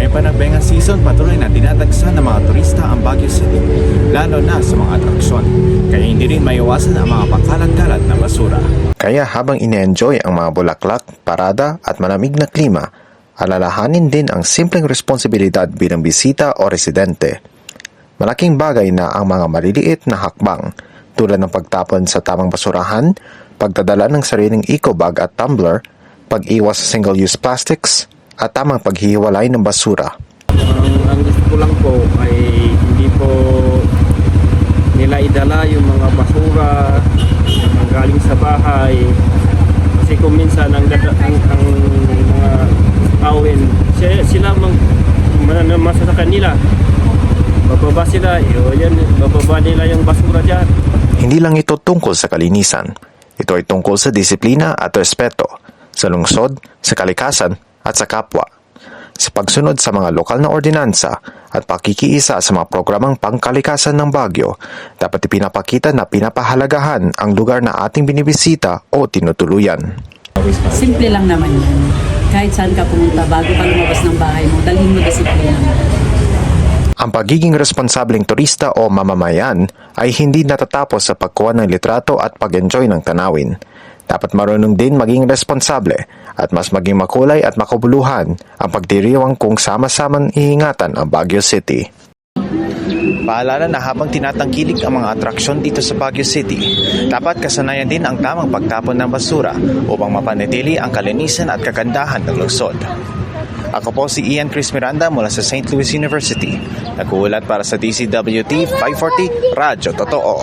Ngayong panagbengang season, patuloy na dinadagsa ng mga turista ang Baguio City, lalo na sa mga atraksyon. Kaya hindi rin maiwasan ang mga pakalat-kalat na basura. Kaya habang ine-enjoy ang mga bulaklak, parada at malamig na klima, alalahanin din ang simpleng responsibilidad bilang bisita o residente. Malaking bagay na ang mga maliliit na hakbang tulad ng pagtapon sa tamang basurahan, pagdadala ng sariling eco bag at tumbler, pag-iwas sa single-use plastics, at tamang paghihiwalay ng basura. Ang gusto ko lang po ay hindi po nila idala yung mga basura na galing sa bahay. Kasi kung minsan ang mga awin, sila masasakyan nila. Bababa sila, bababa nila yung basura dyan. Hindi lang ito tungkol sa kalinisan. Ito ay tungkol sa disiplina at respeto sa lungsod, sa kalikasan at sa kapwa. Sa pagsunod sa mga lokal na ordinansa at pakikiisa sa mga programang pangkalikasan ng Baguio, dapat ipinapakita na pinapahalagahan ang lugar na ating binibisita o tinutuluyan. Simple lang naman yan. Kahit saan ka pumunta, bago ka lumabas ng bahay mo, dalhin mo disiplina. Ang pagiging responsableng turista o mamamayan ay hindi natatapos sa pagkuha ng litrato at pag-enjoy ng tanawin. Dapat marunong din maging responsable at mas maging makulay at makabuluhan ang pagdiriwang kung sama-samang iingatan ang Baguio City. Paalala na habang tinatangkilik ang mga atraksyon dito sa Baguio City, dapat kasanayan din ang tamang pagtapon ng basura upang mapanatili ang kalinisan at kagandahan ng lungsod. Ako po si Ian Chris Miranda mula sa St. Louis University. Nag-uulat para sa DCWT 540 Radyo Totoo.